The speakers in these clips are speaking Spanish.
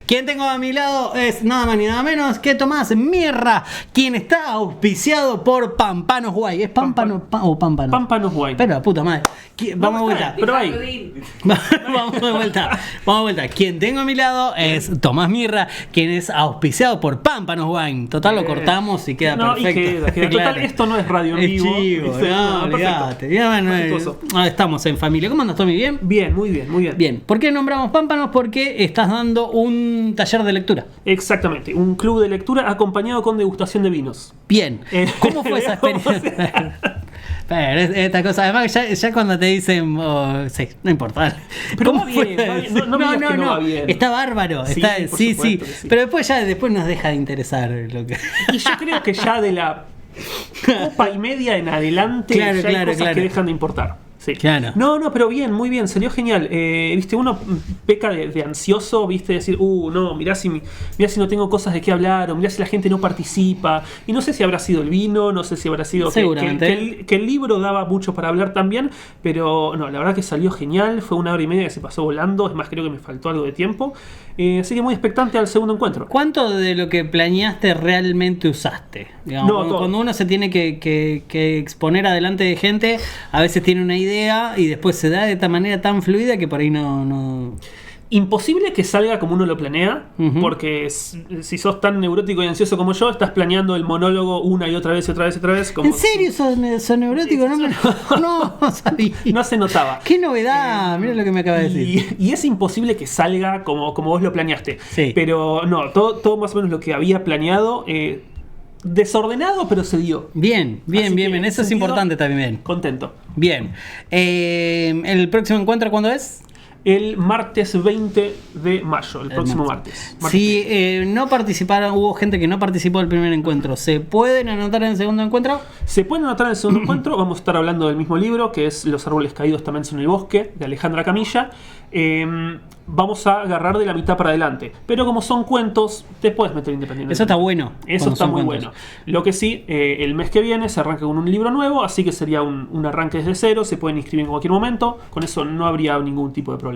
Quien tengo a mi lado es nada más ni nada menos que Tomás Mirra, quien está auspiciado por Pámpanos Guay. ¿Es Pámpano o Pámpano? Pámpanos Guay. Pero puta madre. Vamos de vuelta. Pero ahí. Vamos de vuelta. Quien tengo a mi lado es Tomás Mirra, quien es auspiciado por Pámpanos Guay. Total, lo cortamos y queda perfecto. Queda. Claro. Total, esto no es radio en vivo. Chivo, no, olvídate. Estamos en familia. ¿Cómo andas, Tommy? ¿Bien? Bien, muy bien, muy bien. Bien. ¿Por qué nombramos Pámpanos? Porque estás dando un taller de lectura. Exactamente, un club de lectura acompañado con degustación de vinos. Bien. ¿Cómo fue esa experiencia? Pero esta cosa, además ya cuando te dicen, sí, no importa. Pero va bien, va bien. No me digas que no va bien. Está bárbaro, Sí, está, por sí. supuesto que sí. Pero después nos deja de interesar lo que. Y yo creo que ya de la copa y media en adelante Claro, ya hay cosas que dejan de importar. Sí. Claro. No, pero bien, muy bien, salió genial. Viste, uno peca de ansioso, viste, decir, no, mirá si no tengo cosas de qué hablar, o mirá si la gente no participa. Y no sé si habrá sido el vino, no sé si habrá sido seguramente que el libro daba mucho para hablar también, pero no, la verdad que salió genial, fue 1 hora y media que se pasó volando, es más, creo que me faltó algo de tiempo. Así que muy expectante al segundo encuentro. ¿Cuánto de lo que planeaste realmente usaste? Digamos, cuando uno se tiene que exponer adelante de gente, a veces tiene una idea y después se da de esta manera tan fluida que por ahí no... Imposible que salga como uno lo planea, porque si sos tan neurótico y ansioso como yo, estás planeando el monólogo una y otra vez. Como ¿En serio sos neurótico? No sabía. No se notaba. ¡Qué novedad! Mira lo que me acaba de decir. Y es imposible que salga como vos lo planeaste. Sí. Pero no, todo más o menos lo que había planeado... desordenado, pero se dio. Bien. Eso es importante también. Contento. Bien. ¿El próximo encuentro cuándo es? El martes 20 de mayo, el próximo martes. Si no participaron, hubo gente que no participó del primer encuentro, ¿se pueden anotar en el segundo encuentro? Se pueden anotar en el segundo encuentro. Vamos a estar hablando del mismo libro, que es Los árboles caídos también son el bosque, de Alejandra Camilla. Vamos a agarrar de la mitad para adelante. Pero como son cuentos, te puedes meter independientemente. Eso está bueno. Eso está muy bueno. Lo que sí, el mes que viene se arranca con un libro nuevo, así que sería un arranque desde cero. Se pueden inscribir en cualquier momento. Con eso no habría ningún tipo de problema.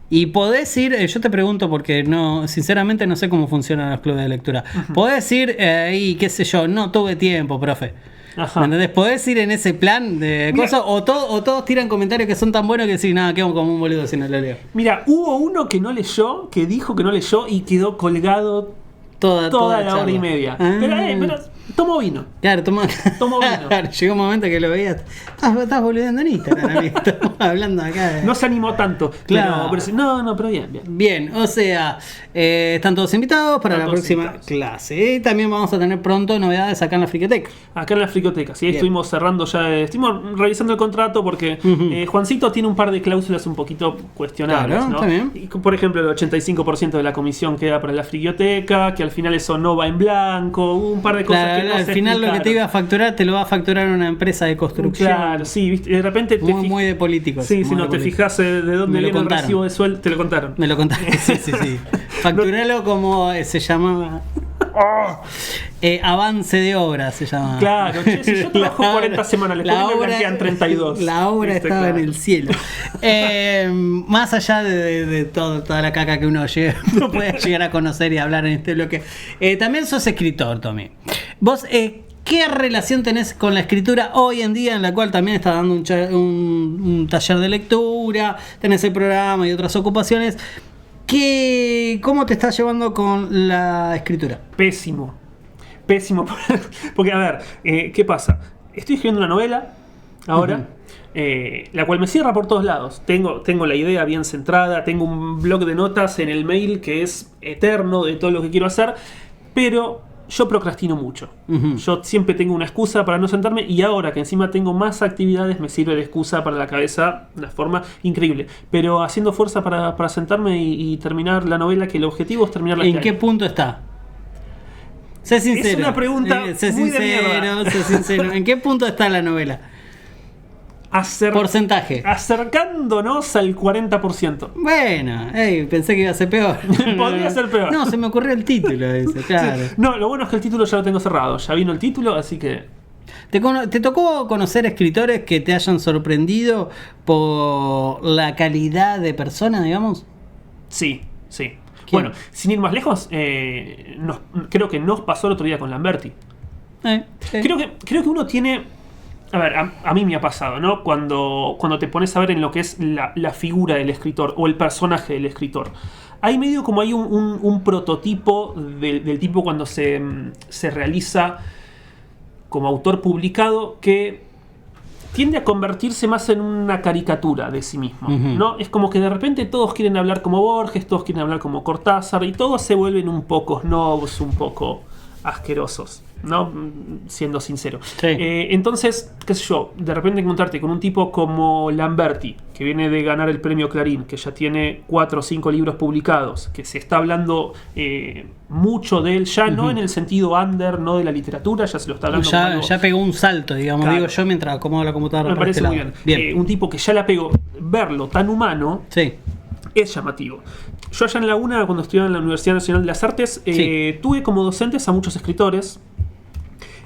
Y podés ir, yo te pregunto porque sinceramente no sé cómo funcionan los clubes de lectura. Podés ir y qué sé yo, no tuve tiempo, profe. Ajá. ¿Me entendés? ¿Podés ir en ese plan de cosas? O todos tiran comentarios que son tan buenos que decís, nada, quedo como un boludo si no lo leo. Mira, hubo uno que no leyó, que dijo que no leyó y quedó colgado toda la hora y media. Pero tomó vino. Claro, tomó vino. Claro, llegó un momento que lo veías. Estás boludeando en Instagram, amigo. Estamos hablando acá. No se animó tanto. Claro. Pero bien. Bien, o sea, están todos invitados para la próxima clase. Y también vamos a tener pronto novedades acá en la Friqueteca. Acá en la Fricoteca, sí, estuvimos cerrando ya, estuvimos revisando el contrato porque Juancito tiene un par de cláusulas un poquito cuestionables, claro, ¿no? También. Y, por ejemplo, el 85% de la comisión queda para la Fricoteca, que al final eso no va en blanco, un par de cosas que no al final lo que te iba a facturar te lo va a facturar una empresa de construcción. Claro, sí, ¿viste? De repente muy de políticos. Sí, si no te fijas de dónde viene el recibo de sueldo, te lo contaron. Me lo contaron. Sí. Facturalo como se llamaba. Avance de obra se llama. Claro, si yo trabajo 40 semanas, me blanquean 32. La obra estaba en el cielo. Más allá de toda la caca que uno puede llegar a conocer y hablar en este bloque, también sos escritor, Tommy. Vos, ¿qué relación tenés con la escritura hoy en día, en la cual también estás dando un taller de lectura, tenés el programa y otras ocupaciones? ¿Cómo te estás llevando con la escritura? Pésimo, porque a ver, ¿qué pasa? Estoy escribiendo una novela ahora, la cual me cierra por todos lados. Tengo la idea bien centrada, tengo un blog de notas en el mail que es eterno de todo lo que quiero hacer, pero yo procrastino mucho. Yo siempre tengo una excusa para no sentarme, y ahora que encima tengo más actividades me sirve de excusa para la cabeza de una forma increíble. Pero haciendo fuerza para sentarme y terminar la novela, que el objetivo es terminarla. ¿En qué punto está? Sé sincero. Es una pregunta muy de mierda. Sé sincero. ¿En qué punto está la novela? Porcentaje. Acercándonos al 40%. Bueno, pensé que iba a ser peor. Podría ser peor. No, se me ocurrió el título, dice, claro. Sí. No, lo bueno es que el título ya lo tengo cerrado. Ya vino el título, así que... ¿Te tocó conocer escritores que te hayan sorprendido por la calidad de persona, digamos? Sí. Bueno, sin ir más lejos, creo que nos pasó el otro día con Lamberti. Sí. Creo que uno tiene... A ver, a mí me ha pasado, ¿no? Cuando te pones a ver en lo que es la figura del escritor o el personaje del escritor. Hay medio como hay un prototipo del tipo cuando se realiza como autor publicado que tiende a convertirse más en una caricatura de sí mismo, ¿no? Es como que de repente todos quieren hablar como Borges, todos quieren hablar como Cortázar y todos se vuelven un poco snobs, un poco asquerosos, ¿no? Siendo sincero. Sí. Entonces, qué sé yo, de repente encontrarte con un tipo como Lamberti, que viene de ganar el premio Clarín, que ya tiene 4 o 5 libros publicados, que se está hablando mucho de él, ya no en el sentido under, no de la literatura, ya se lo está hablando ya pegó un salto, digamos, claro. digo yo mientras acomodo la computadora. Me parece muy bien. Un tipo que ya la pegó, verlo tan humano, Sí. es llamativo. Yo allá en la UNA, cuando estudiaba en la Universidad Nacional de las Artes, tuve como docentes a muchos escritores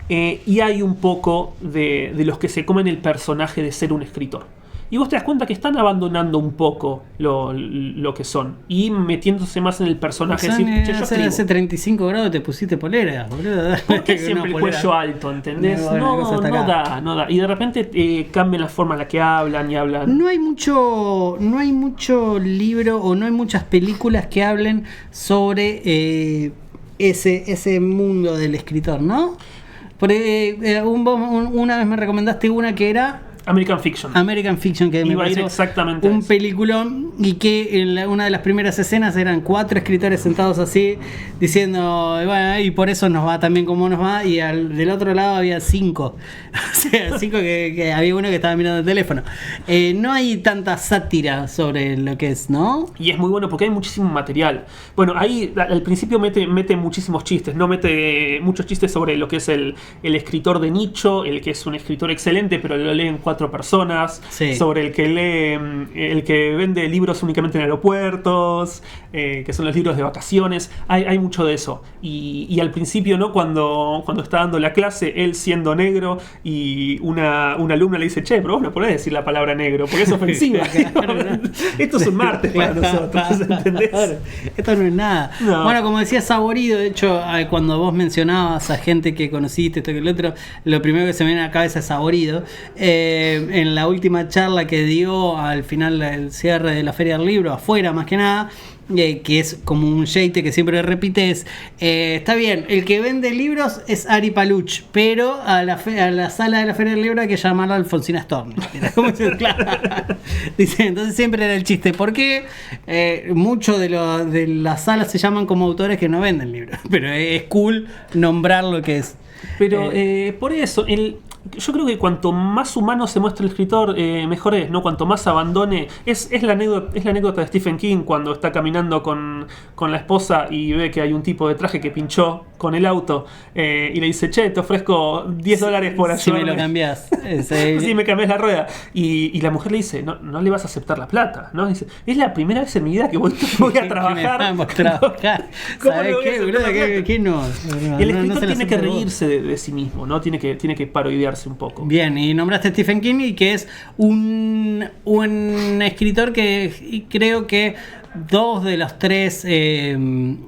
y hay un poco de los que se comen el personaje de ser un escritor. Y vos te das cuenta que están abandonando un poco lo que son y metiéndose más en el personaje. Hace 35 grados te pusiste polera, boludo. ¿Por qué siempre el cuello alto, entendés? No da. Y de repente cambian la forma en la que hablan y hablan. No hay mucho libro o no hay muchas películas que hablen sobre ese mundo del escritor, ¿no? Porque una vez me recomendaste una que era American Fiction, que me pareció exactamente un peliculón, y que en una de las primeras escenas eran 4 escritores sentados así diciendo, bueno, y por eso nos va tan bien como nos va, y del otro lado había 5 o sea, 5 que había uno que estaba mirando el teléfono. No hay tanta sátira sobre lo que es, ¿no? Y es muy bueno porque hay muchísimo material. Bueno, ahí al principio mete muchísimos chistes, no mete muchos chistes sobre lo que es el escritor de nicho, el que es un escritor excelente pero lo leen 4 personas, sí. Sobre el que vende libros únicamente en aeropuertos, que son los libros de vacaciones. Hay mucho de eso. Y al principio, ¿no? Cuando está dando la clase, él siendo negro y una alumna le dice, che, pero vos no podés decir la palabra negro porque es ofensiva. Esto es un martes para nosotros, ¿entendés? Esto no es nada. No. Bueno, como decía Saborido, de hecho, cuando vos mencionabas a gente que conociste, esto que el otro, lo primero que se me viene a la cabeza es Saborido. En la última charla que dio al final del cierre de la Feria del Libro, afuera más que nada, que es como un jeite que siempre repites, está bien, el que vende libros es Ari Paluch, pero a la sala de la Feria del Libro hay que llamarla Alfonsina Storni. Claro. Dice, entonces siempre era el chiste, porque muchos de las salas se llaman como autores que no venden libros, pero es cool nombrar lo que es. Pero por eso, yo creo que cuanto más humano se muestra el escritor, mejor es, ¿no? Cuanto más abandone. Es la anécdota de Stephen King cuando está caminando con la esposa y ve que hay un tipo de traje que pinchó con el auto y le dice, che, te ofrezco $10 por ayudarme. Si me lo cambias. Si me cambias la rueda. Y la mujer le dice, no le vas a aceptar la plata, ¿no? Dice, es la primera vez en mi vida que voy a trabajar. ¿Sabes qué, boludo? ¿Qué no? El escritor tiene que reírse de sí mismo, ¿no? Tiene que parodiarse un poco. Bien, y nombraste a Stephen King, y que es un escritor que creo que 2 de los 3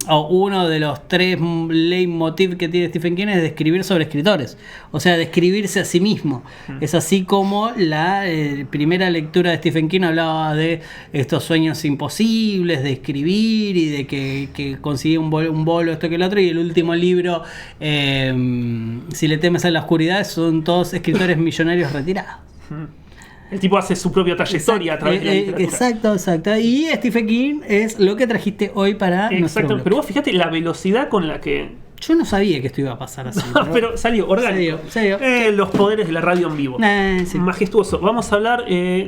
o uno de los 3 leitmotiv que tiene Stephen King es de escribir sobre escritores, o sea, de escribirse a sí mismo. Es así como la primera lectura de Stephen King hablaba de estos sueños imposibles, de escribir y de que consigue un bolo, esto que el otro, y el último libro, Si le temes a la oscuridad, son todos escritores millonarios retirados. El tipo hace su propia trayectoria a través de la literatura. Exacto. Y Stephen King es lo que trajiste hoy para nuestro blog. Pero vos fíjate la velocidad con la que... Yo no sabía que esto iba a pasar así. Pero salió orgánico. Salió. Los poderes de la radio en vivo. Sí. Majestuoso. Vamos a hablar,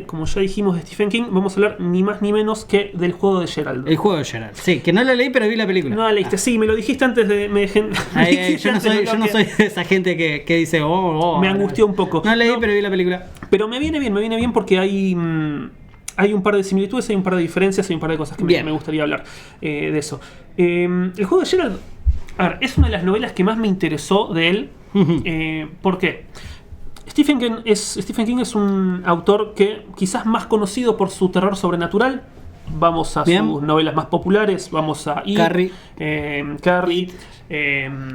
como ya dijimos, de Stephen King. Vamos a hablar ni más ni menos que del juego de Gerald. El juego de Gerald. Sí, que no lo leí, pero vi la película. No la leíste. Sí, me lo dijiste antes de... Yo no soy de esa gente que dice... me angustió un poco. No leí, pero vi la película. Pero me viene bien porque hay un par de similitudes, hay un par de diferencias, hay un par de cosas que me gustaría hablar de eso. El juego de Gerald, a ver, es una de las novelas que más me interesó de él. ¿Por qué? Stephen King es un autor que quizás más conocido por su terror sobrenatural, vamos a Bien. sus novelas más populares, vamos a It, Carrie. Carrie,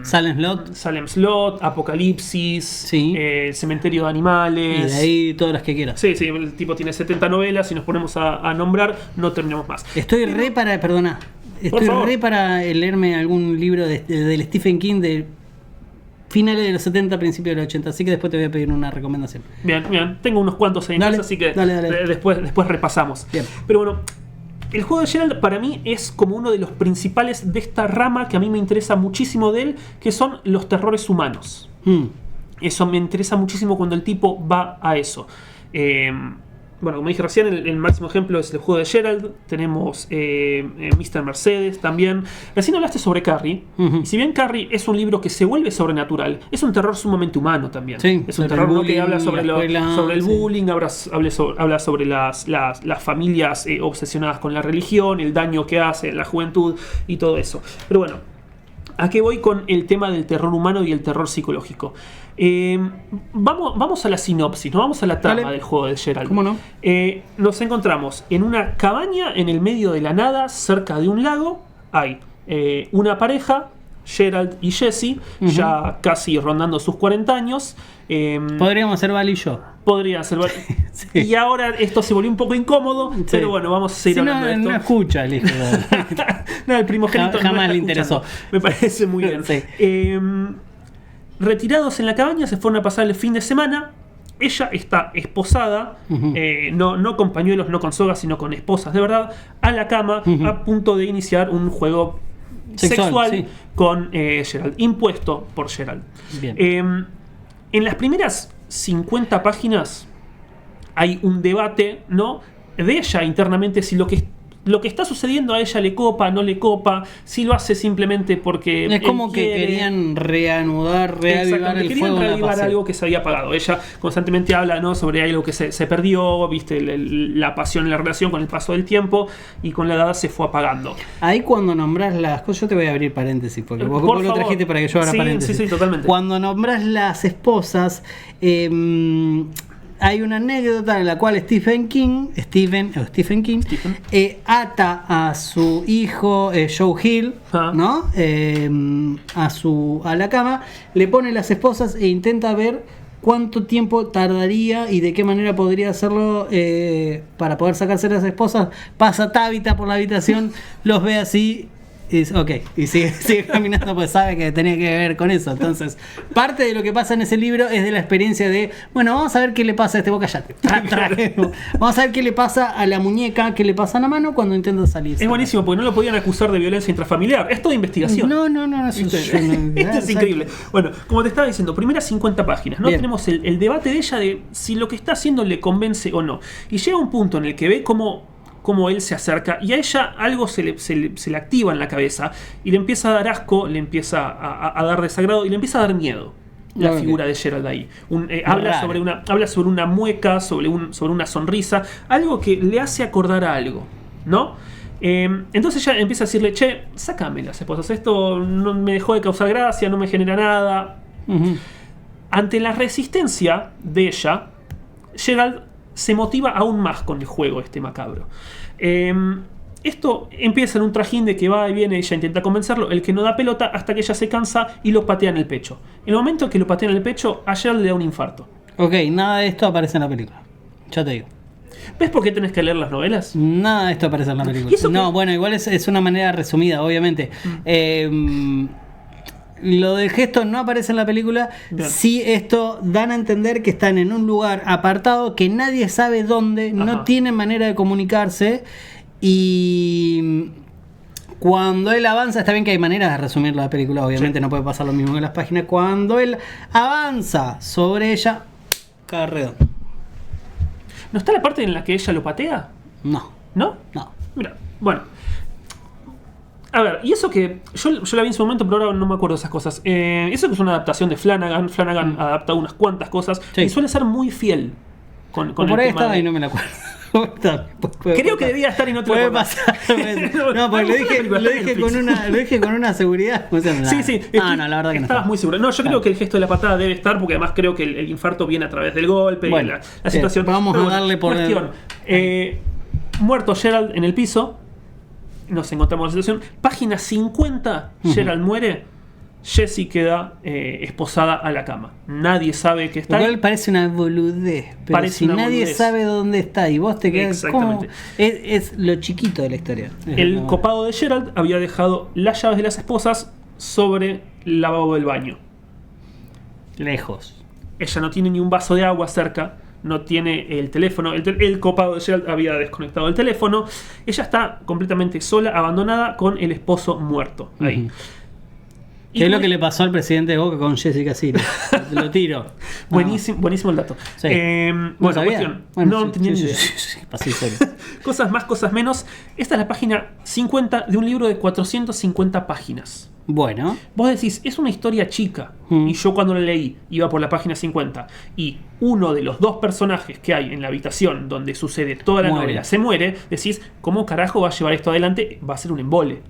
Salem Slot. Salem Slot, Apocalipsis, Sí. El Cementerio de Y Animales. de ahí todas las que quieras. Sí, el tipo tiene 70 novelas y nos ponemos a nombrar, no terminamos más. Estoy re para, perdona, estoy favor. re para leerme algún libro del Stephen King de finales de los 70, principios de los 80, así que después te voy a pedir una recomendación. Bien, tengo unos cuantos ahí en Dale, casa, así que dale. Después repasamos. Bien. Pero bueno, el juego de Gerald para mí es como uno de los principales de esta rama que a mí me interesa muchísimo de él, que son los terrores humanos. Eso me interesa muchísimo cuando el tipo va a eso. Bueno, como dije recién, el máximo ejemplo es el juego de Gerald. Tenemos Mr. Mercedes también. Recién hablaste sobre Carrie. Ujú. Y si bien Carrie es un libro que se vuelve sobrenatural, es un terror sumamente humano también. Sí, es un sobre terror el ¿no? que bullying, habla sobre, la escuela, sobre el sí. bullying, habla sobre las familias obsesionadas con la religión, el daño que hace en la juventud y todo eso. Pero bueno, ¿a qué voy con el tema del terror humano y el terror psicológico? Vamos a la sinopsis, ¿no? Vamos a la trama Dale. del juego de Gerald. ¿Cómo no? Nos encontramos en una cabaña en el medio de la nada, cerca de un lago. Hay una pareja, Gerald y Jesse, ya casi rondando sus 40 años. Podríamos ser Val y yo. Podría ser. Sí. Y ahora esto se volvió un poco incómodo, Sí. pero bueno, vamos a seguir Si no, hablando de esto. no escucha el hijo. No, el primogénito Jamás no está le interesó. escuchando. Me parece muy bien. Sí. Retirados en la cabaña, se fueron a pasar el fin de semana. Ella está esposada, no con pañuelos, no con sogas, sino con esposas de verdad, a la cama, a punto de iniciar un juego sexual sí. con Gerald, impuesto por Gerald. Bien. En las primeras 50 páginas hay un debate, ¿no? De ella internamente, si lo que está sucediendo a ella le copa, no le copa, si lo hace simplemente porque Es como él que quiere. querían reavivar Exactamente, el querían fuego en la reavivar pasión. algo que se había apagado. Ella constantemente habla, ¿no? Sobre algo que se perdió, viste, la pasión en la relación con el paso del tiempo y con la edad se fue apagando. Ahí cuando nombras las cosas, yo te voy a abrir paréntesis, porque vos Por lo favor. trajiste para que yo abra Sí, paréntesis. sí, totalmente. Cuando nombras las esposas, hay una anécdota en la cual Stephen King ata a su hijo Joe Hill, Ah. ¿no? A la cama, le pone las esposas e intenta ver cuánto tiempo tardaría y de qué manera podría hacerlo para poder sacarse las esposas. Pasa Tabitha por la habitación, los ve así. Y dice, ok, y sigue caminando, pues sabe que tenía que ver con eso. Entonces, parte de lo que pasa en ese libro es de la experiencia de, bueno, vamos a ver qué le pasa a este, vos callate. Vamos a ver qué le pasa a la muñeca, qué le pasa a la mano cuando intenta salir. Es buenísimo porque no lo podían acusar de violencia intrafamiliar. Es toda investigación. No, eso ¿Viste? yo no- Esto es increíble. Bueno, como te estaba diciendo, primeras 50 páginas, ¿no? Bien. Tenemos el debate de ella de si lo que está haciendo le convence o no. Y llega un punto en el que ve cómo él se acerca y a ella algo se le activa en la cabeza y le empieza a dar asco, le empieza a dar desagrado y le empieza a dar miedo. La Ok. figura de Gerald ahí. Habla sobre una mueca, sobre una sonrisa, algo que le hace acordar a algo, ¿no? Entonces ella empieza a decirle, che, sácame las esposas, esto no me dejó de causar gracia, no me genera nada. Ujú. Ante la resistencia de ella, Gerald se motiva aún más con el juego este macabro. Esto empieza en un trajín de que va y viene, ella intenta convencerlo, el que no da pelota hasta que ella se cansa y lo patea en el pecho. En el momento que lo patea en el pecho, a Gerald le da un infarto. Ok, nada de esto aparece en la película. Ya te digo. ¿Ves por qué tenés que leer las novelas? Nada de esto aparece en la película. ¿Y eso No, qué? bueno, igual es una manera resumida, obviamente. Lo del gesto no aparece en la película. Bien. Sí, esto dan a entender que están en un lugar apartado que nadie sabe dónde, no Ajá. tienen manera de comunicarse. Y cuando él avanza, está bien que hay maneras de resumir la película, obviamente Sí. no puede pasar lo mismo que en las páginas. Cuando él avanza sobre ella, cae redondo. ¿No está la parte en la que ella lo patea? No, ¿No? no. Mira, bueno. A ver, y eso que yo la vi en su momento, pero ahora no me acuerdo de esas cosas. Eso que es una adaptación de Flanagan. Flanagan adapta unas cuantas cosas Sí. y suele ser muy fiel con Por el ahí tema estaba de- y no me la acuerdo. Creo que debía estar y no te lo Puede acordás. pasar. No, porque lo dije con una seguridad. O sea, Sí, sí. No, la verdad que no. Estabas muy seguro. No, yo creo que el gesto de la patada debe estar, porque además creo que el infarto viene a través del golpe Bueno, y la situación. vamos Pero a darle por el- cuestión. Muerto Gerald en el piso. Nos encontramos en la situación. Página 50, Gerald muere. Jessie queda esposada a la cama. Nadie sabe que está Lo ahí. cual parece una boludez. Pero Parece si una nadie boludez. sabe dónde está y vos te quedas. Exactamente. Es lo chiquito de la historia. El copado de Gerald había dejado las llaves de las esposas sobre el lavabo del baño. Lejos. Ella no tiene ni un vaso de agua cerca. No tiene el teléfono. El copado de Gerald había desconectado el teléfono. Ella está completamente sola, abandonada, con el esposo muerto ahí. Ujú. ¿Qué es lo que le pasó al presidente de Boca con Jessica Siri? Lo tiro. Buenísimo el dato. Sí. Bueno, sabía? cuestión. Bueno, no tenía ni idea. sí, pasé historia. Cosas más, cosas menos. Esta es la página 50 de un libro de 450 páginas. Bueno. Vos decís, es una historia chica. Mm. Y yo cuando la leí, iba por la página 50. Y uno de los dos personajes que hay en la habitación donde sucede toda la Muere. novela se muere. Decís, ¿cómo carajo va a llevar esto adelante? Va a ser un embole.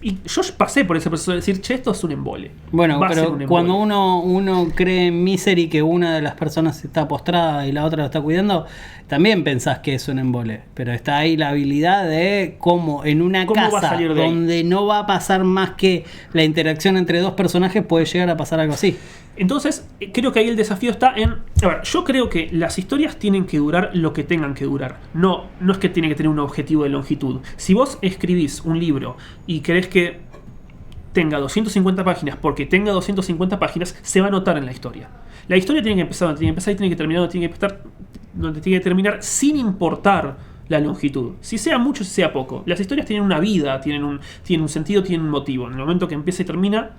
Y yo pasé por ese proceso de decir, che, esto es un embole. Bueno, Va a ser pero un embole. cuando uno cree en Misery que una de las personas está postrada y la otra lo está cuidando, también pensás que es un embole. Pero está ahí la habilidad de cómo en una ¿Cómo va a casa salir de ahí? donde no va a pasar más que la interacción entre dos personajes puede llegar a pasar algo así. Entonces, creo que ahí el desafío está en... A ver, yo creo que las historias tienen que durar lo que tengan que durar. No es que tiene que tener un objetivo de longitud. Si vos escribís un libro y querés que tenga 250 páginas, porque tenga 250 páginas, se va a notar en la historia. La historia tiene que empezar donde tiene que empezar y tiene que terminar donde tiene que terminar sin importar la longitud. Si sea mucho, si sea poco. Las historias tienen una vida, tienen un sentido, tienen un motivo. En el momento que empieza y termina...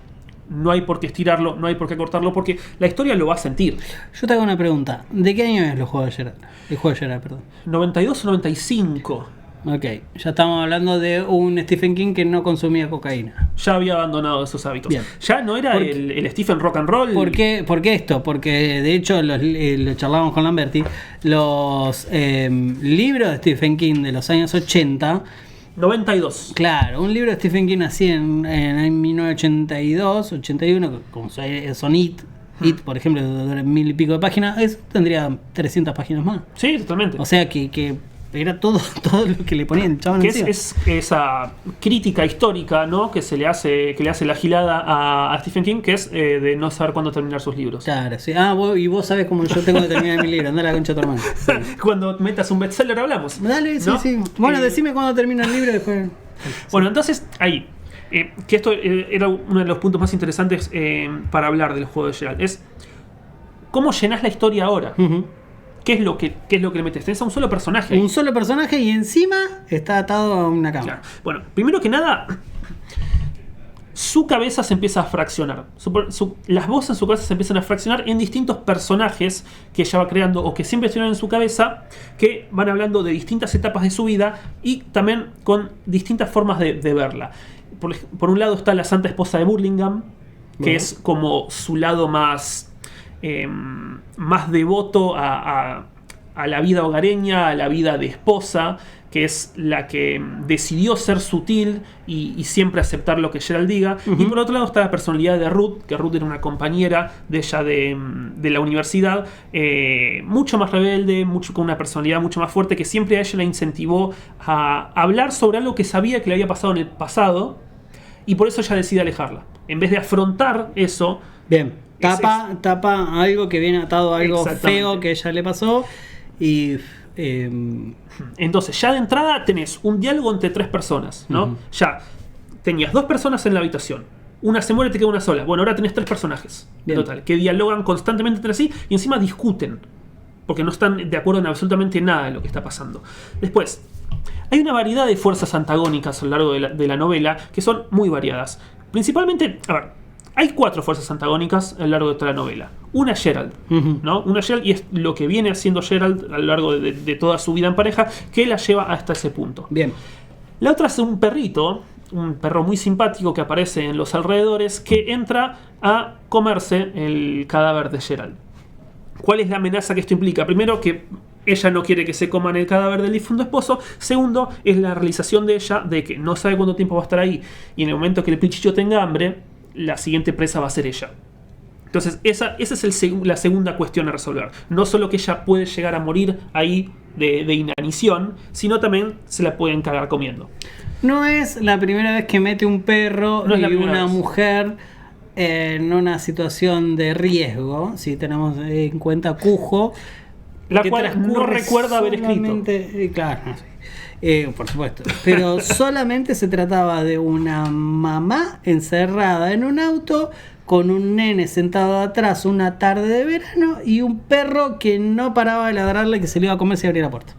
No hay por qué estirarlo, no hay por qué cortarlo, porque la historia lo va a sentir. Yo te hago una pregunta. ¿De qué año es los juegos de Gerard? El juego de Gerard, perdón. 92 o 95. Ok, ya estamos hablando de un Stephen King que no consumía cocaína. Ya había abandonado esos hábitos. Bien. Ya no era el Stephen Rock and Roll. ¿Por qué esto? Porque de hecho lo charlábamos con Lamberti. Los libros de Stephen King de los años 80. 92. Claro, un libro de Stephen King así en 1982, 81, como son It, por ejemplo, de 1000 y pico de páginas, tendría 300 páginas más. Sí, totalmente. O sea que era todo lo que le ponían el chabón Que encima. es esa crítica histórica, ¿no? Que le hace la gilada a Stephen King, que es de no saber cuándo terminar sus libros. Claro, sí. Y vos sabés cómo yo tengo que terminar mi libro. Andá a la concha de tu hermano. Sí. Cuando metas un bestseller hablamos. Dale, sí, ¿no? sí. Bueno, decime cuándo termina el libro y después. Bueno, entonces ahí, que esto era uno de los puntos más interesantes para hablar del juego de Geralt, es cómo llenás la historia ahora. Ujú. ¿Qué es lo que le metes? Tenés a un solo personaje ahí. Un solo personaje y encima está atado a una cama. Claro. Bueno, primero que nada, su cabeza se empieza a fraccionar. Las voces en su cabeza se empiezan a fraccionar en distintos personajes que ella va creando o que siempre estuvieron en su cabeza, que van hablando de distintas etapas de su vida y también con distintas formas de verla. Por un lado está la santa esposa de Burlingame, que Bueno. es como su lado más devoto a la vida hogareña, a la vida de esposa, que es la que decidió ser sutil y siempre aceptar lo que Geralt diga. Uh-huh. Y por otro lado está la personalidad de Ruth, que Ruth era una compañera de ella de la universidad, mucho más rebelde, con una personalidad mucho más fuerte, que siempre a ella la incentivó a hablar sobre algo que sabía que le había pasado en el pasado, y por eso ella decide alejarla. En vez de afrontar eso... Bien, tapa algo que viene atado a algo Exactamente. feo que ella le pasó y... Entonces, ya de entrada tenés un diálogo entre tres personas, ¿no? Ujú. Ya tenías dos personas en la habitación. Una se muere y te queda una sola. Bueno, ahora tenés tres personajes. Bien. Total, que dialogan constantemente entre sí y encima discuten. Porque no están de acuerdo en absolutamente nada de lo que está pasando. Después, hay una variedad de fuerzas antagónicas a lo largo de la novela que son muy variadas. Principalmente, a ver, hay 4 fuerzas antagónicas a lo largo de toda la novela. Una es Geralt, Ujú. ¿no? Una es Geralt y es lo que viene haciendo Geralt a lo largo de toda su vida en pareja, que la lleva hasta ese punto. Bien. La otra es un perrito, un perro muy simpático que aparece en los alrededores, que entra a comerse el cadáver de Geralt. ¿Cuál es la amenaza que esto implica? Primero, que ella no quiere que se coman el cadáver del difunto esposo. Segundo, es la realización de ella de que no sabe cuánto tiempo va a estar ahí. Y en el momento que el pichicho tenga hambre, la siguiente presa va a ser ella. Entonces, esa es la segunda cuestión a resolver. No solo que ella puede llegar a morir ahí de inanición, sino también se la pueden cagar comiendo. No es la primera vez que mete un perro No es la y primera una vez. mujer en una situación de riesgo, si tenemos en cuenta Cujo, La que cual no transcurre recuerda haber escrito. solamente- claro, no sé. Por supuesto. Pero solamente se trataba de una mamá encerrada en un auto con un nene sentado atrás una tarde de verano y un perro que no paraba de ladrarle que se le iba a comer si abría la puerta.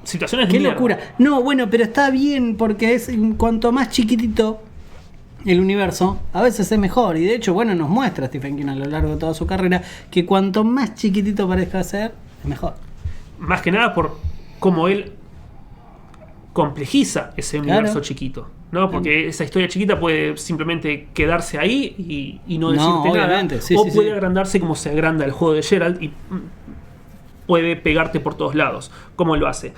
Situaciones de Qué mierda. locura. No, bueno, pero está bien porque es cuanto más chiquitito el universo, a veces es mejor. Y de hecho, bueno, nos muestra Stephen King a lo largo de toda su carrera que cuanto más chiquitito parezca ser, es mejor. Más que nada por cómo él complejiza ese universo Claro. chiquito, ¿no? Porque esa historia chiquita puede simplemente quedarse ahí y no decirte No, nada. obviamente, sí, o sí, puede sí. agrandarse como se agranda el juego de Geralt y puede pegarte por todos lados, como lo hace.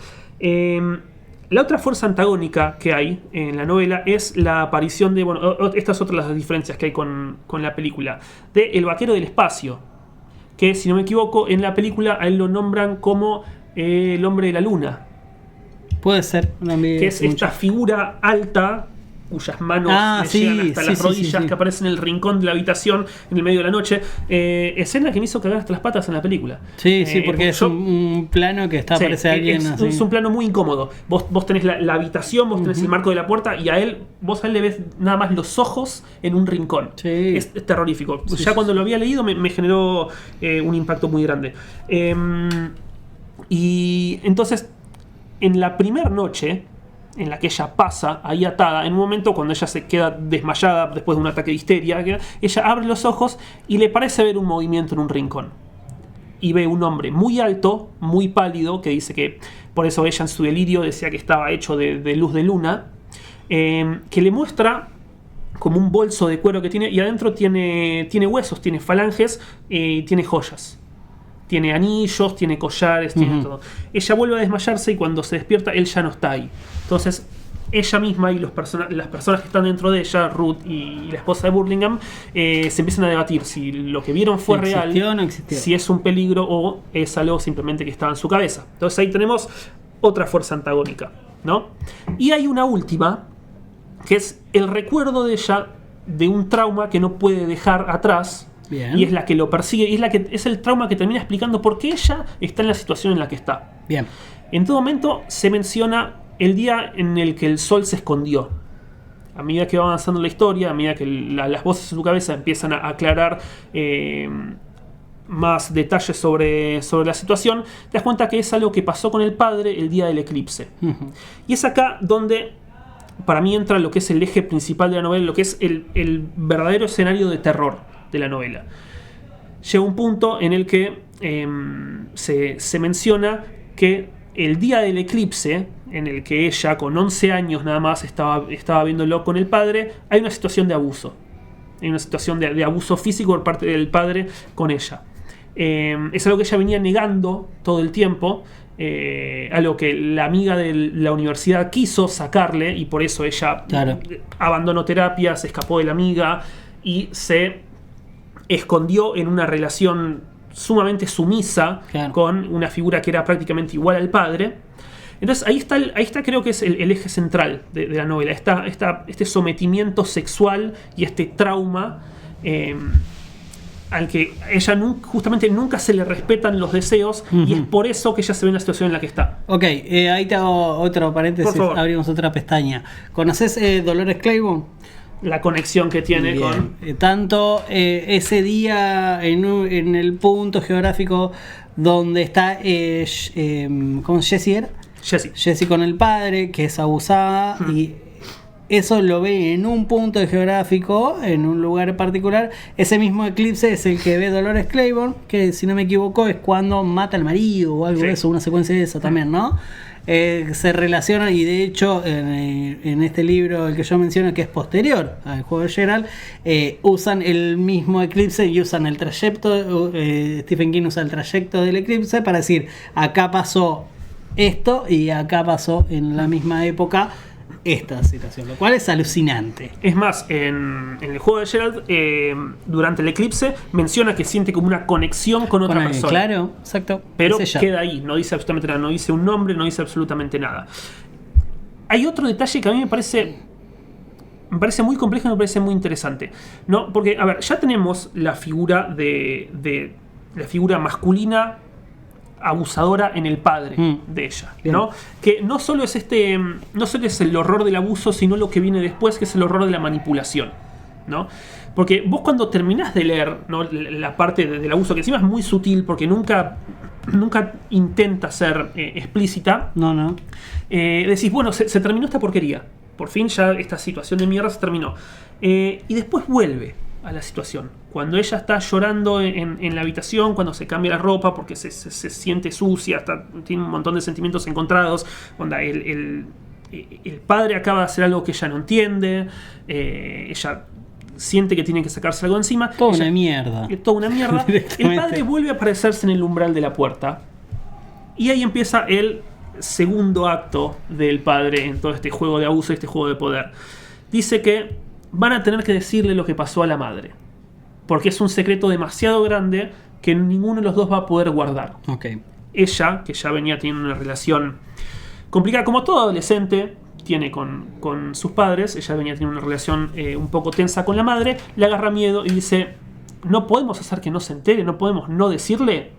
La otra fuerza antagónica que hay en la novela es la aparición de, bueno, estas son otras las diferencias que hay con la película, de El Vaquero del Espacio, que si no me equivoco, en la película a él lo nombran como el Hombre de la Luna, Puede ser. que es esta figura alta cuyas manos le sí, llegan hasta sí, las sí, rodillas, sí, sí. que aparece en el rincón de la habitación en el medio de la noche. Escena que me hizo cagar hasta las patas en la película. Sí, sí, porque es yo- un plano que está, Sí, aparece alguien es, así. es un plano muy incómodo. Vos tenés la habitación, vos tenés el marco de la puerta y vos a él le ves nada más los ojos en un rincón. Sí. Es terrorífico. Sí, Ya sí, cuando lo había leído me generó un impacto muy grande. Y entonces, en la primera noche en la que ella pasa ahí atada, en un momento cuando ella se queda desmayada después de un ataque de histeria, ella abre los ojos y le parece ver un movimiento en un rincón. Y ve un hombre muy alto, muy pálido, que dice que por eso ella en su delirio decía que estaba hecho de luz de luna, que le muestra como un bolso de cuero que tiene, y adentro tiene huesos, tiene falanges, tiene joyas. Tiene anillos, tiene collares, tiene todo. Ella vuelve a desmayarse y cuando se despierta, él ya no está ahí. Entonces, ella misma y las personas que están dentro de ella, Ruth y la esposa de Burlingame, se empiezan a debatir si lo que vieron fue real, ¿Existió o no existió? si es un peligro o es algo simplemente que estaba en su cabeza. Entonces ahí tenemos otra fuerza antagónica, ¿no? Y hay una última, que es el recuerdo de ella de un trauma que no puede dejar atrás. Bien. Y es la que lo persigue, y es el trauma que termina explicando por qué ella está en la situación en la que está. Bien. En todo momento se menciona el día en el que el sol se escondió. A medida que va avanzando la historia, a medida que las voces en su cabeza empiezan a aclarar más detalles sobre la situación, te das cuenta que es algo que pasó con el padre el día del eclipse. Y es acá donde para mí entra lo que es el eje principal de la novela, lo que es el verdadero escenario de terror de la novela. Llega un punto en el que se menciona que el día del eclipse, en el que ella con 11 años nada más estaba viéndolo con el padre, hay una situación de abuso. Hay una situación de abuso físico por parte del padre con ella. Es algo que ella venía negando todo el tiempo, algo que la amiga de la universidad quiso sacarle y por eso ella abandonó terapia, se escapó de la amiga y se escondió en una relación sumamente sumisa con una figura que era prácticamente igual al padre. Entonces ahí está creo que es el eje central de la novela, este sometimiento sexual y este trauma al que ella justamente nunca se le respetan los deseos y es por eso que ella se ve en la situación en la que está. Ok, ahí te hago otro paréntesis, abrimos otra pestaña. ¿Conoces Dolores Claiborne? La conexión que tiene con... tanto ese día en el punto geográfico donde está ¿cómo Jessie era? Jessie con el padre, que es abusada, y eso lo ve en un punto geográfico, en un lugar particular. Ese mismo eclipse es el que ve Dolores Claiborne, que si no me equivoco es cuando mata al marido o algo de eso, una secuencia de eso también, ¿no? Se relaciona, y de hecho en este libro el que yo menciono, que es posterior al juego de Geralt, usan el mismo eclipse y usan el trayecto. Stephen King usa el trayecto del eclipse para decir acá pasó esto y acá pasó en la misma época esta situación, lo cual es alucinante. Es más, en el juego de Geralt, durante el eclipse, menciona que siente como una conexión con otra persona. Claro, exacto. Pero queda ahí, no dice absolutamente nada, no dice un nombre, no dice absolutamente nada. Hay otro detalle que a mí me parece muy complejo y me parece muy interesante, ¿no? Porque, a ver, ya tenemos la figura de la figura masculina abusadora en el padre de ella, ¿no? Que no solo es no solo es el horror del abuso, sino lo que viene después, que es el horror de la manipulación, ¿no? Porque vos cuando terminás de leer, ¿no?, la parte del abuso, que encima es muy sutil porque nunca intenta ser explícita, decís, bueno, se terminó esta porquería, por fin ya esta situación de mierda se terminó, y después vuelve a la situación. Cuando ella está llorando en la habitación, cuando se cambia la ropa porque se siente sucia, tiene un montón de sentimientos encontrados, cuando el padre acaba de hacer algo que ella no entiende, ella siente que tiene que sacarse algo encima. Toda una mierda. El padre vuelve a aparecerse en el umbral de la puerta. Y ahí empieza el segundo acto del padre en todo este juego de abuso, este juego de poder. Dice que van a tener que decirle lo que pasó a la madre, porque es un secreto demasiado grande que ninguno de los dos va a poder guardar. Ella, que ya venía teniendo una relación complicada, como todo adolescente tiene con sus padres, ella venía teniendo una relación un poco tensa con la madre, le agarra miedo y dice, no podemos hacer que no se entere, no podemos no decirle.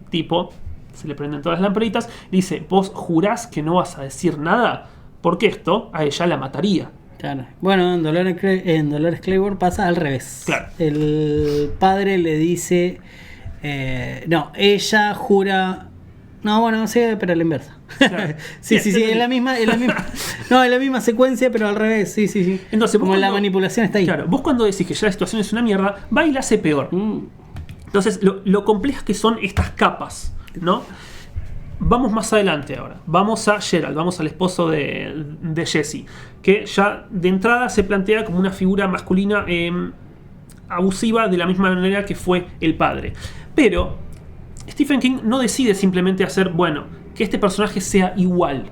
Tipo, se le prenden todas las lamparitas, dice, ¿vos jurás que no vas a decir nada? Porque esto a ella la mataría. Claro. Bueno, en Dolores Claiborne pasa al revés. Claro. El padre le dice, no, ella jura. No, bueno, sí, pero a la inversa. Claro. sí, es la misma. No, es la misma secuencia, pero al revés. Sí. Entonces, como la manipulación está ahí. Claro, vos cuando decís que ya la situación es una mierda, va y la hace peor. Entonces, lo complejas que son estas capas, ¿no? Vamos más adelante ahora. Vamos a Geralt, vamos al esposo de Jessie, que ya de entrada se plantea como una figura masculina abusiva de la misma manera que fue el padre. Pero Stephen King no decide simplemente hacer, bueno, que este personaje sea igual,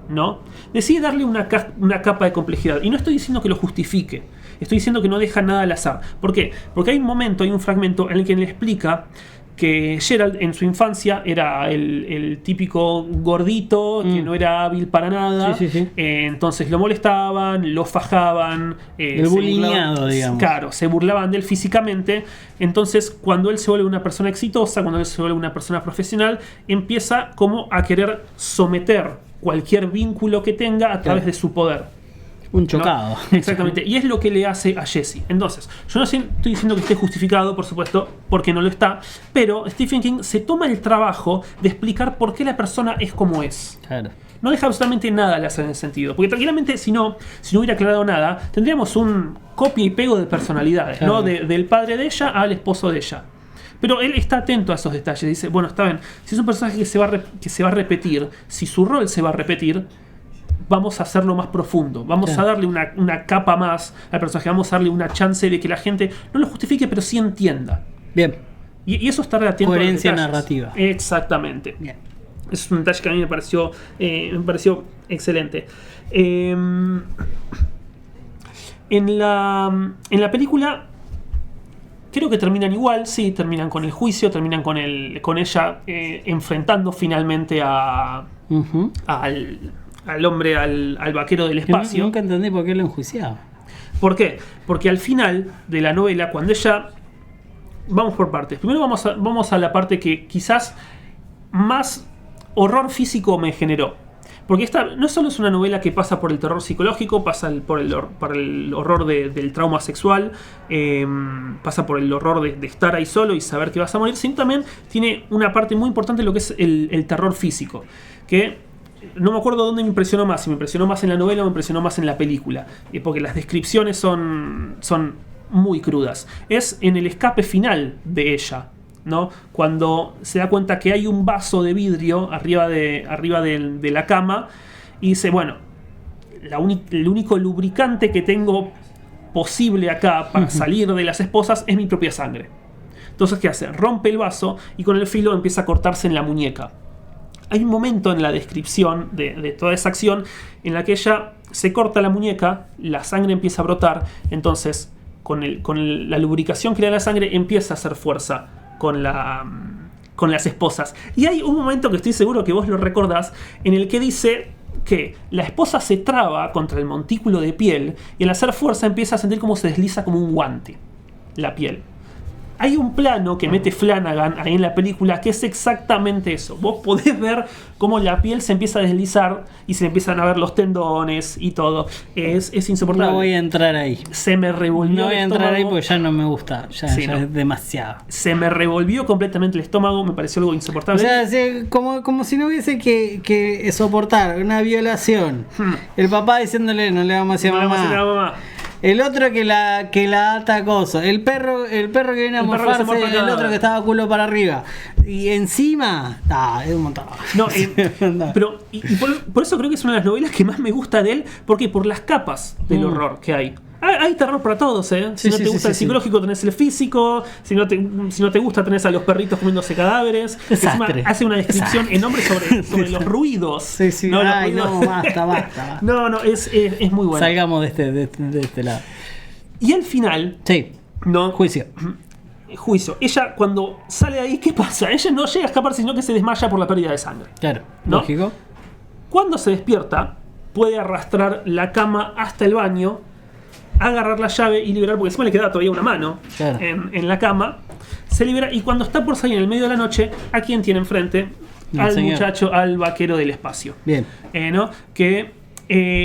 ¿no? Decide darle una capa de complejidad. Y no estoy diciendo que lo justifique. Estoy diciendo que no deja nada al azar. ¿Por qué? Porque hay un fragmento en el que le explica que Geralt en su infancia era el típico gordito que no era hábil para nada. Entonces lo molestaban, lo fajaban. El bulineado, digamos. Claro, se burlaban de él físicamente. Entonces, cuando él se vuelve una persona exitosa, cuando él se vuelve una persona profesional, empieza como a querer someter cualquier vínculo que tenga a través de su poder. Un chocado. ¿No? Exactamente. Y es lo que le hace a Jessie. Entonces, yo no estoy diciendo que esté justificado, por supuesto, porque no lo está, pero Stephen King se toma el trabajo de explicar por qué la persona es como es. Claro. No deja absolutamente nada al hacer en ese sentido. Porque tranquilamente, si no hubiera aclarado nada, tendríamos un copia y pego de personalidades, claro, ¿no? Del padre de ella al esposo de ella. Pero él está atento a esos detalles. Dice, bueno, está bien, si es un personaje que se va a repetir, si su rol se va a repetir, vamos a hacerlo más profundo, vamos a darle una capa más al personaje, vamos a darle una chance de que la gente no lo justifique, pero sí entienda. Bien. Y eso está atento a coherencia narrativa. Exactamente. Bien. Es un detalle que a mí me pareció excelente. En la película creo que terminan igual, sí, terminan con el juicio, terminan con ella enfrentando finalmente al hombre, al vaquero del espacio. Nunca entendí por qué lo enjuiciaba. ¿Por qué? Porque al final de la novela, cuando ella... Vamos por partes. Primero vamos a la parte que quizás más horror físico me generó. Porque esta no solo es una novela que pasa por el terror psicológico, pasa por el horror del trauma sexual, pasa por el horror de estar ahí solo y saber que vas a morir, sino también tiene una parte muy importante de lo que es el terror físico. Que no me acuerdo dónde me impresionó más, si me impresionó más en la novela o me impresionó más en la película. Porque las descripciones son muy crudas. Es en el escape final de ella, ¿no? Cuando se da cuenta que hay un vaso de vidrio arriba de la cama y dice, bueno, el único lubricante que tengo posible acá para salir de las esposas es mi propia sangre. Entonces, ¿qué hace? Rompe el vaso y con el filo empieza a cortarse en la muñeca. hay un momento en la descripción de toda esa acción en la que ella se corta la muñeca, la sangre empieza a brotar, entonces con la lubricación que le da la sangre empieza a hacer fuerza con las esposas. Y hay un momento que estoy seguro que vos lo recordás, en el que dice que la esposa se traba contra el montículo de piel y al hacer fuerza empieza a sentir como se desliza como un guante la piel. Hay un plano que mete Flanagan ahí en la película que es exactamente eso. Vos podés ver cómo la piel se empieza a deslizar y se empiezan a ver los tendones y todo. Es insoportable. No voy a entrar ahí. Se me revolvió. No voy a entrar ahí porque ya no me gusta. Ya es demasiado. Se me revolvió completamente el estómago. Me pareció algo insoportable. O sea, como si no hubiese que soportar una violación. El papá diciéndole no le vamos a decir a mamá. El otro que la ata acoso. El perro que viene a morfarse. El otro que estaba culo para arriba. Y encima. Es un montón. No, pero por eso creo que es una de las novelas que más me gusta de él. Porque por las capas del horror que hay. Hay terror para todos, ¿eh? Si no te gusta el psicológico, tenés el físico. Si no te gusta, tenés a los perritos comiéndose cadáveres. Encima hace una descripción enorme sobre los ruidos. Sí. No, basta. No, es muy bueno. Salgamos de este lado. Y al final. Sí. ¿No? Juicio. Ella, cuando sale ahí, ¿qué pasa? Ella no llega a escapar, sino que se desmaya por la pérdida de sangre. Claro, ¿no? lógico. Cuando se despierta, puede arrastrar la cama hasta el baño, agarrar la llave y liberar, porque encima le queda todavía una mano en la cama. Se libera y cuando está por salir en el medio de la noche, ¿a quién tiene enfrente? Al muchacho, al vaquero del espacio. Bien. ¿No? Que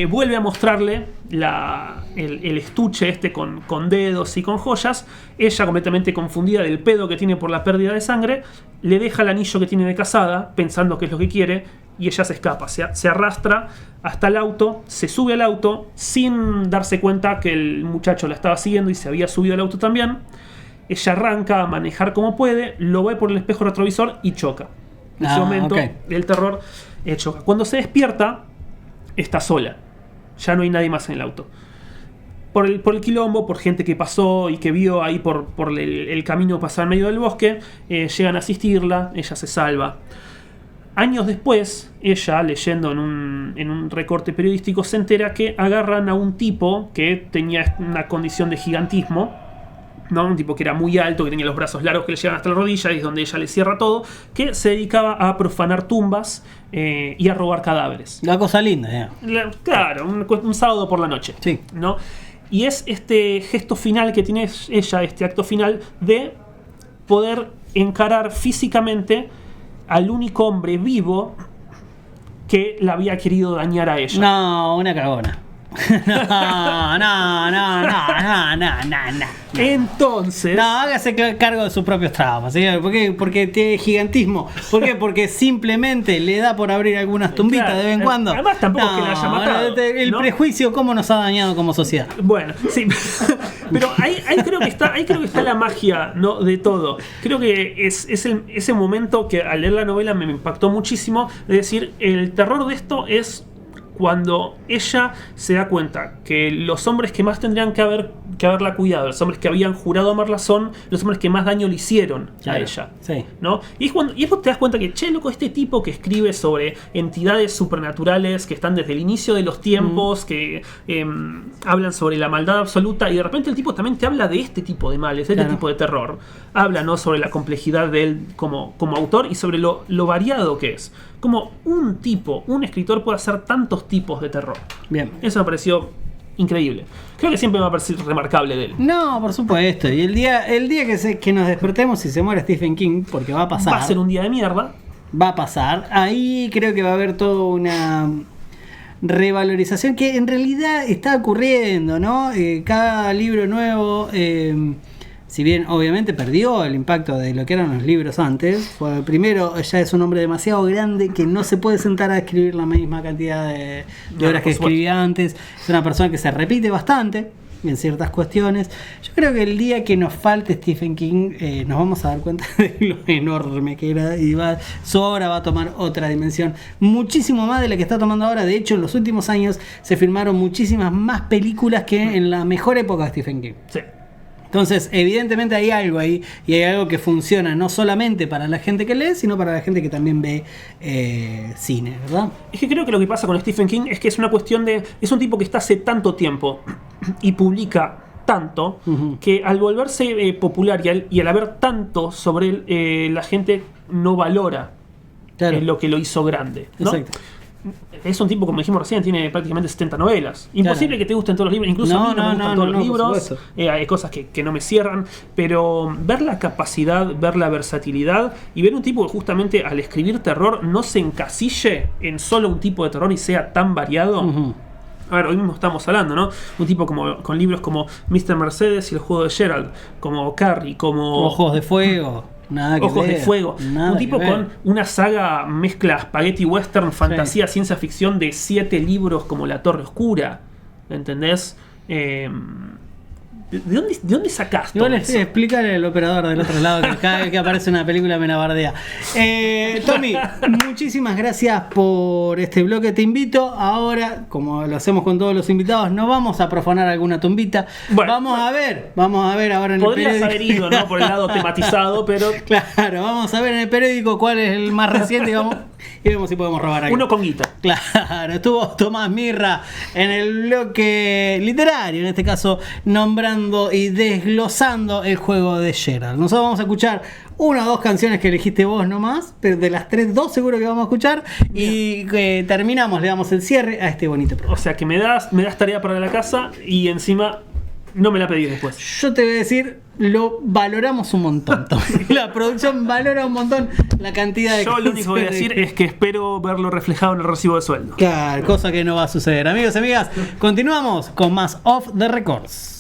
vuelve a mostrarle el estuche este con dedos y con joyas. Ella, completamente confundida del pedo que tiene por la pérdida de sangre, le deja el anillo que tiene de casada, pensando que es lo que quiere, y ella se escapa, se arrastra hasta el auto, se sube al auto sin darse cuenta que el muchacho la estaba siguiendo y se había subido al auto también. Ella arranca a manejar como puede, lo ve por el espejo retrovisor y choca. En ese momento del terror choca. Cuando se despierta, está sola. Ya no hay nadie más en el auto. Por el quilombo, por gente que pasó y que vio ahí por el camino pasar en medio del bosque, llegan a asistirla, ella se salva. Años después, ella, leyendo en un recorte periodístico, se entera que agarran a un tipo que tenía una condición de gigantismo, ¿no? Un tipo que era muy alto, que tenía los brazos largos que le llegan hasta la rodilla, y es donde ella le cierra todo, que se dedicaba a profanar tumbas y a robar cadáveres. La cosa linda, Claro, un sábado por la noche. Sí. ¿No? Y es este gesto final que tiene ella, este acto final, de poder encarar físicamente al único hombre vivo que la había querido dañar a ella. No, una cagona. No. Entonces. No, hágase cargo de sus propios traumas, ¿sí? ¿Por qué? Porque tiene gigantismo. ¿Por qué? Porque simplemente le da por abrir algunas tumbitas de vez en cuando. Además, tampoco es que la haya matado. El prejuicio, ¿cómo nos ha dañado como sociedad? Bueno, sí. Pero ahí creo que está la magia, ¿no? De todo. Creo que es ese momento que al leer la novela me impactó muchísimo. De decir, el terror de esto es cuando ella se da cuenta que los hombres que más tendrían que haberla cuidado, los hombres que habían jurado amarla, son los hombres que más daño le hicieron a ella. Sí. ¿No? Y después te das cuenta que, loco, este tipo que escribe sobre entidades supernaturales que están desde el inicio de los tiempos, que hablan sobre la maldad absoluta, y de repente el tipo también te habla de este tipo de males, de este tipo de terror. Habla, ¿no?, sobre la complejidad de él como autor y sobre lo variado que es. Como un escritor puede hacer tantos tipos de terror. Bien. Eso me pareció increíble. Creo que siempre me va a parecer remarcable de él. No, por supuesto. Y el día que nos despertemos y se muere Stephen King, porque va a pasar. Va a ser un día de mierda. Va a pasar. Ahí creo que va a haber toda una revalorización que en realidad está ocurriendo, ¿no? Cada libro nuevo, si bien obviamente perdió el impacto de lo que eran los libros antes, pues primero ya es un hombre demasiado grande que no se puede sentar a escribir la misma cantidad de horas que escribía antes. Es una persona que se repite bastante en ciertas cuestiones. Yo creo que el día que nos falte Stephen King nos vamos a dar cuenta de lo enorme que era, y su obra va a tomar otra dimensión, muchísimo más de la que está tomando ahora. De hecho, en los últimos años se filmaron muchísimas más películas que en la mejor época de Stephen King. Sí. Entonces, evidentemente hay algo ahí y hay algo que funciona no solamente para la gente que lee, sino para la gente que también ve cine, ¿verdad? Es que creo que lo que pasa con Stephen King es que es una cuestión de... Es un tipo que está hace tanto tiempo y publica tanto que al volverse popular y al haber tanto sobre él, la gente no valora lo que lo hizo grande, ¿no? Exacto. Es un tipo, como dijimos recién, tiene prácticamente 70 novelas. Imposible que te gusten todos los libros, incluso a mí no me gustan todos los libros. Hay cosas que no me cierran, pero ver la capacidad, ver la versatilidad y ver un tipo que justamente al escribir terror no se encasille en solo un tipo de terror y sea tan variado. A ver, hoy mismo estamos hablando, ¿no? Un tipo con libros como Mr. Mercedes y el juego de Gerald, como Carrie, como Ojos de Fuego. Ojos de Fuego. Un tipo con una saga mezcla spaghetti western, fantasía, ciencia ficción de 7 libros como La Torre Oscura. ¿Entendés? ¿De dónde sacaste? Igual explícale al operador del otro lado que cada vez que aparece una película me nabardea. Tommy, muchísimas gracias por este bloque. Te invito ahora, como lo hacemos con todos los invitados, no vamos a profanar alguna tumbita. Bueno, vamos a ver ahora en el periódico. Podrías haber ido, ¿no? Por el lado tematizado, pero... Claro, vamos a ver en el periódico cuál es el más reciente y vemos si podemos robar algo. Uno con guita. Claro, estuvo Tomás Mirra en el bloque literario, en este caso nombrando y desglosando el juego de Gerald. Nosotros vamos a escuchar 1 o 2 canciones que elegiste vos nomás, pero de las 3, 2 seguro que vamos a escuchar. Y terminamos, le damos el cierre a este bonito programa. O sea que me das tarea para la casa y encima no me la pedís después. Yo te voy a decir, lo valoramos un montón, Tommy. La producción valora un montón la cantidad de... Yo lo único que voy a decir es que espero verlo reflejado en el recibo de sueldo. Claro, cosa que no va a suceder. Amigos y amigas, continuamos con más Off the Records.